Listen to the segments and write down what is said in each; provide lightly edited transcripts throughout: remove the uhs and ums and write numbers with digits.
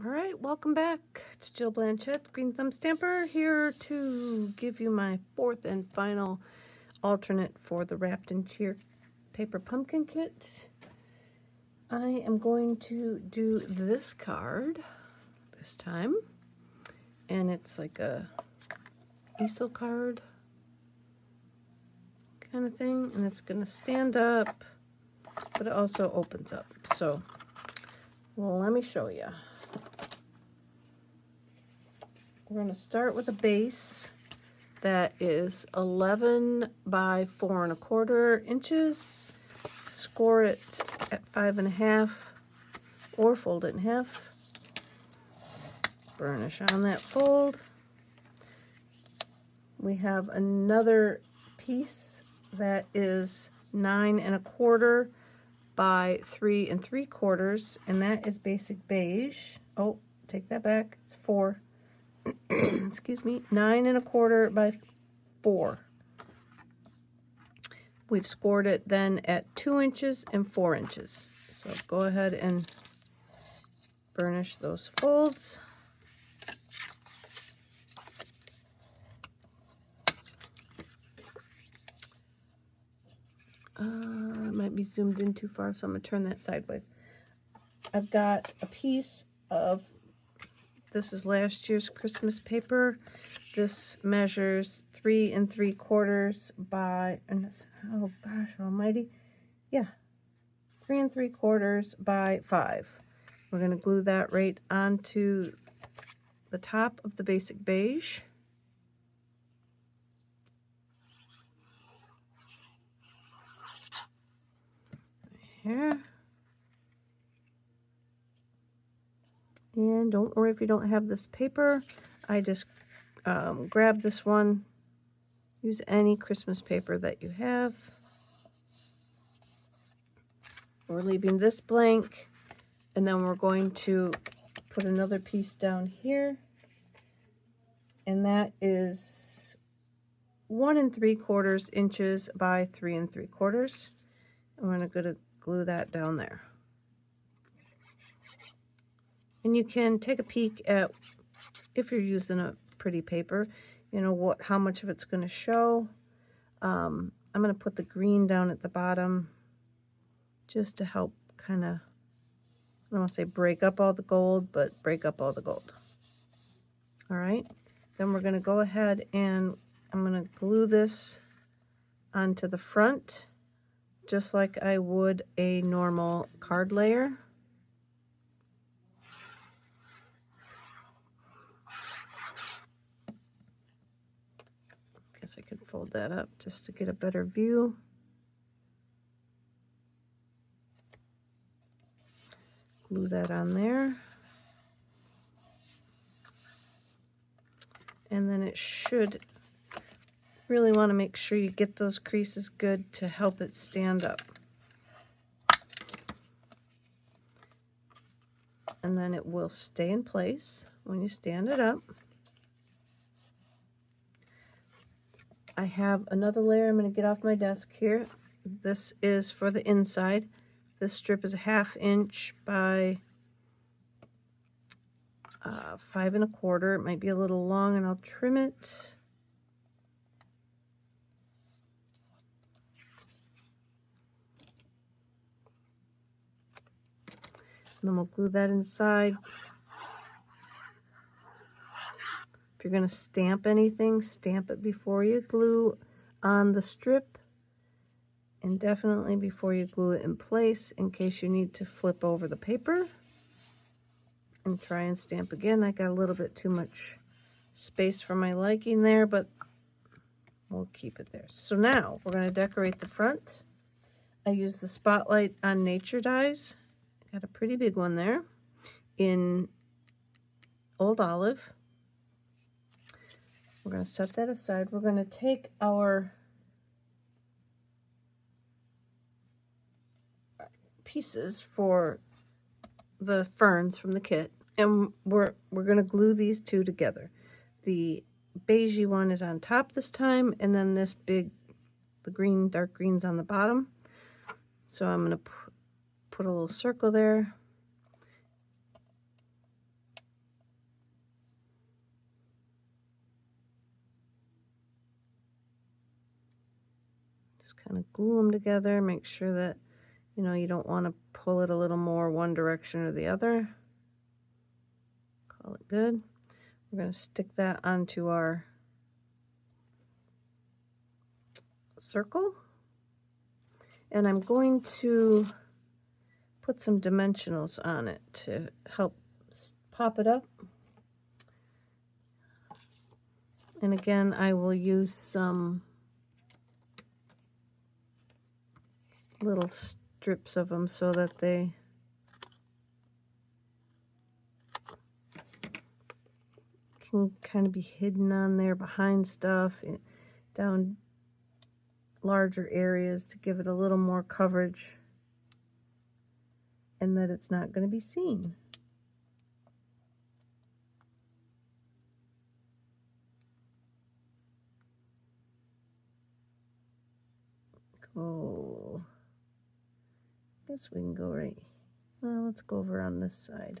All right, welcome back. It's Jill Blanchett, Green Thumb Stamper, here to give you my fourth and final alternate for the Wrapped in Cheer paper pumpkin kit. I am going to do this card this time, and it's like a easel card kind of thing, and it's going to stand up, but it also opens up. So, well, let me show you. We're going to start with a base that is 11 by 4 1/4 inches. Score it at 5 1/2 or fold it in half. Burnish on that fold. We have another piece that is 9 1/4 by 3 3/4, and that is basic beige. Oh, take that back. It's 4. Excuse me, 9 1/4 by 4. We've scored it then at 2 inches and 4 inches. So go ahead and burnish those folds. It might be zoomed in too far, so I'm going to turn that sideways. I've got a piece of, this is last year's Christmas paper. This measures 3 3/4 by, oh gosh almighty, yeah, 3 3/4 by 5. We're going to glue that right onto the top of the basic beige. Here. And don't worry if you don't have this paper. I just grab this one. Use any Christmas paper that you have. We're leaving this blank, and then we're going to put another piece down here, and that is 1 3/4 inches by 3 3/4. I'm going to glue that down there. And you can take a peek at, if you're using a pretty paper, you know how much of it's going to show. I'm going to put the green down at the bottom just to help kind of, I don't want to say break up all the gold, but break up all the gold. All right, then we're going to go ahead and I'm going to glue this onto the front just like I would a normal card layer. Guess I could fold that up just to get a better view. Glue that on there. And then it should, really want to make sure you get those creases good to help it stand up. And then it will stay in place when you stand it up. I have another layer I'm going to get off my desk here. This is for the inside. This strip is 1/2 inch by 5 1/4. It might be a little long, and I'll trim it. And then we'll glue that inside. If you're going to stamp anything, stamp it before you glue on the strip, and definitely before you glue it in place in case you need to flip over the paper and try and stamp again. I got a little bit too much space for my liking there, but we'll keep it there. So now we're going to decorate the front. I use the Spotlight on Nature dies. Got a pretty big one there in Old Olive. We're going to set that aside. We're going to take our pieces for the ferns from the kit, and we're going to glue these two together. The beigey one is on top this time, and then this big, the green, dark green's on the bottom. So I'm going to put a little circle there. kind of glue them together. Make sure that, you know, you don't want to pull it a little more one direction or the other. Call it good. We're going to stick that onto our circle. And I'm going to put some dimensionals on it to help pop it up. And again, I will use some little strips of them so that they can kind of be hidden on there behind stuff, down larger areas to give it a little more coverage and that it's not going to be seen. Go. Guess we can go right. Well, let's go over on this side.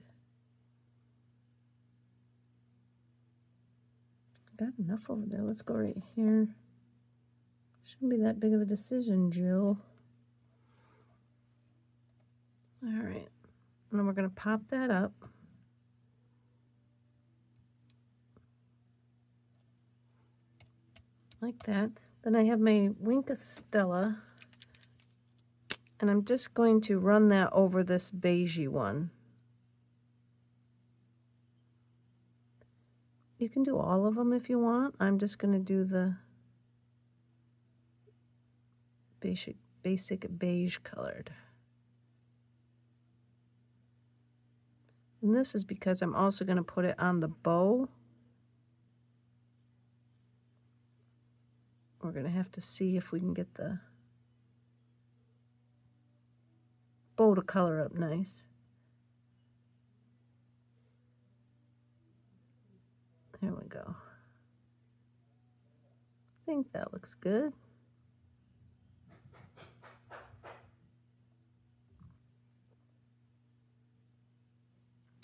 Got enough over there. Let's go right here. Shouldn't be that big of a decision, Jill. All right. And then we're going to pop that up. Like that. Then I have my Wink of Stella. And I'm just going to run that over this beigey one. You can do all of them if you want. I'm just going to do the basic beige colored. And this is because I'm also going to put it on the bow. We're going to have to see if we can get the bow to color up nice. There we go. I think that looks good.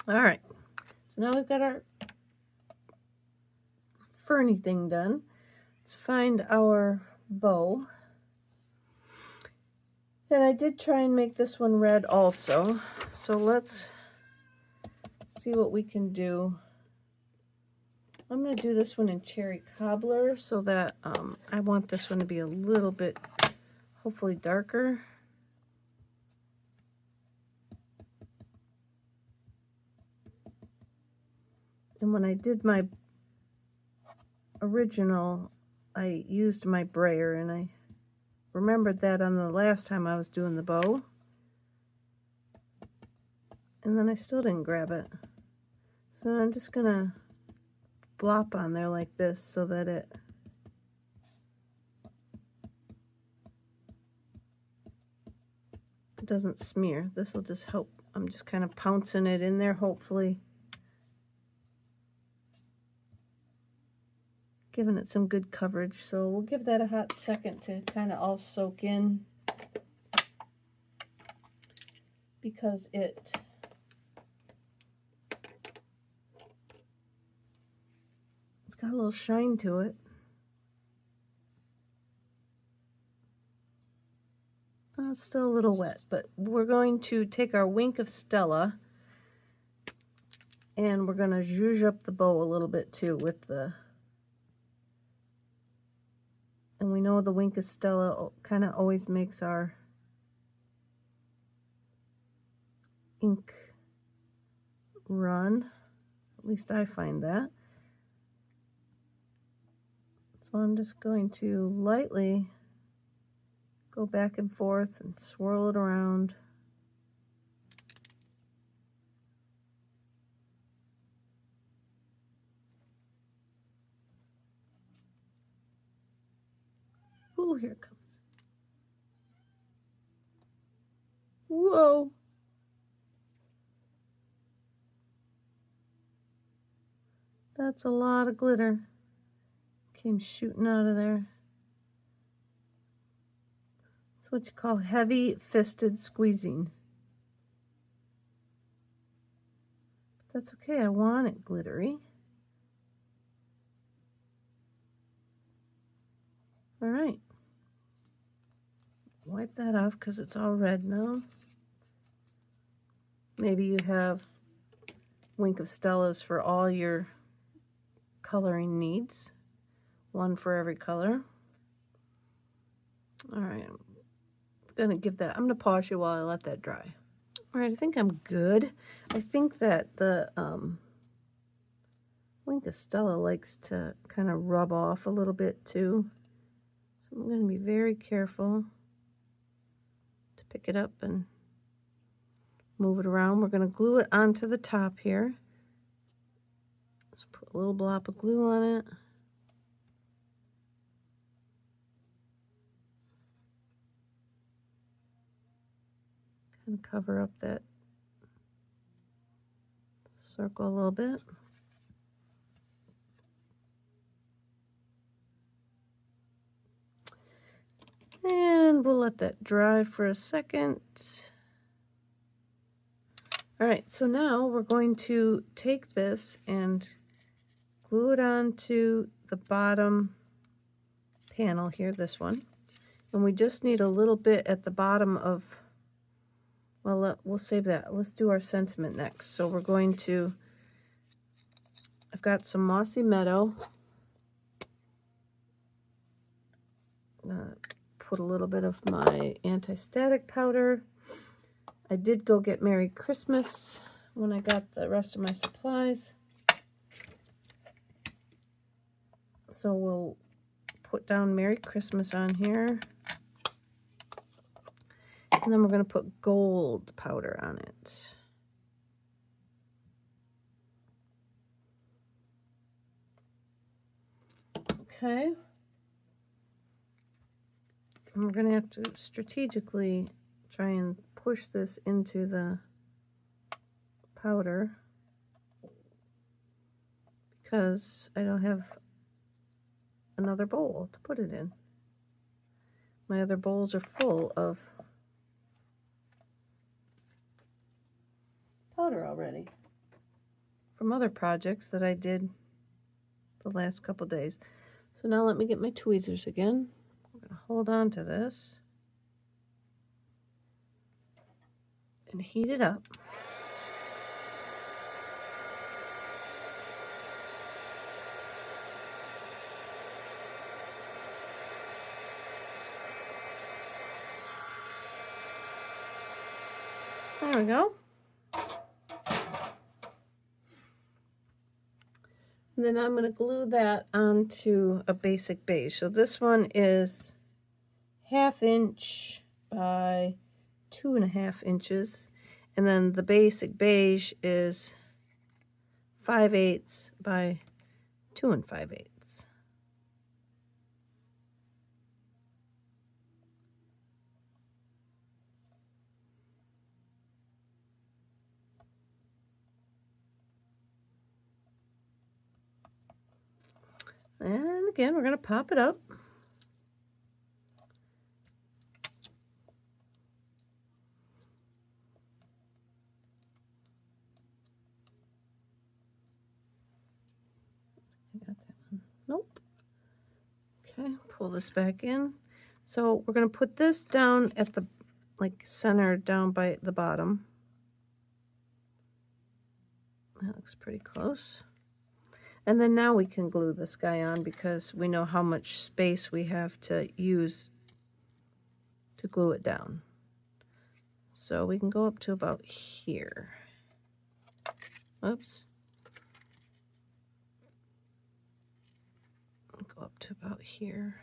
All right, so now we've got our ferny thing done. Let's find our bow. And I did try and make this one red also. So let's see what we can do. I'm going to do this one in Cherry Cobbler so that I want this one to be a little bit, hopefully, darker. And when I did my original, I used my brayer, and I remembered that on the last time I was doing the bow. And then I still didn't grab it. So I'm just going to blop on there like this so that it doesn't smear. This will just help. I'm just kind of pouncing it in there, hopefully giving it some good coverage. So we'll give that a hot second to kind of all soak in, because it's got a little shine to it. It's still a little wet, but we're going to take our Wink of Stella and we're going to zhuzh up the bow a little bit too with the, and we know the Wink of Stella kind of always makes our ink run. At least I find that. So I'm just going to lightly go back and forth and swirl it around. Ooh, here it comes. Whoa. That's a lot of glitter. Came shooting out of there. It's what you call heavy-fisted squeezing. But that's okay, I want it glittery. All right. wipe that off because it's all red now. Maybe you have Wink of Stella's for all your coloring needs. One for every color. All right, I'm gonna give that, I'm gonna pause you while I let that dry. All right, I think I'm good. I think that the Wink of Stella likes to kind of rub off a little bit too. So I'm gonna be very careful to pick it up and move it around. We're gonna glue it onto the top here. Just put a little blob of glue on it. Kind of cover up that circle a little bit. And we'll let that dry for a second. All right, so now we're going to take this and glue it onto the bottom panel here, this one. And we just need a little bit at the bottom of, well, we'll save that. Let's do our sentiment next. So we're going to, I've got some Mossy Meadow. Put a little bit of my anti-static powder. I did go get Merry Christmas when I got the rest of my supplies. So we'll put down Merry Christmas on here. And then we're going to put gold powder on it. Okay. And we're going to have to strategically try and push this into the powder because I don't have another bowl to put it in. My other bowls are full of powder already from other projects that I did the last couple days. So now let me get my tweezers again. I'm going to hold on to this and heat it up. There we go. And then I'm going to glue that onto a basic beige. So this one is 1/2 inch by 2.5 inches. And then the basic beige is 5/8 by 2 5/8. And again, we're going to pop it up. I got that one. Nope. Okay, pull this back in. So we're going to put this down at the center down by the bottom. That looks pretty close. And then now we can glue this guy on because we know how much space we have to use to glue it down. So we can go up to about here. Oops. Go up to about here.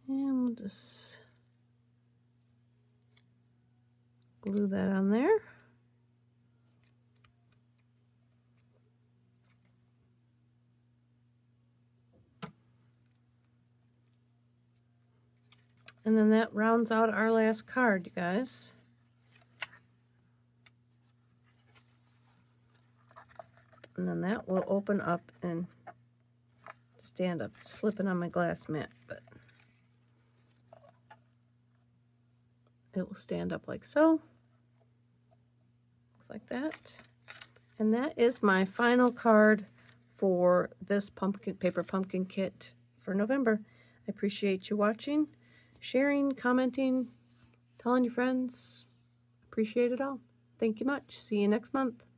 And we'll just glue that on there. And then that rounds out our last card, you guys. And then that will open up and stand up. It's slipping on my glass mat, but it will stand up like so. Looks like that. And that is my final card for this paper pumpkin kit for November. I appreciate you watching, sharing, commenting, telling your friends. Appreciate it all. Thank you much. See you next month.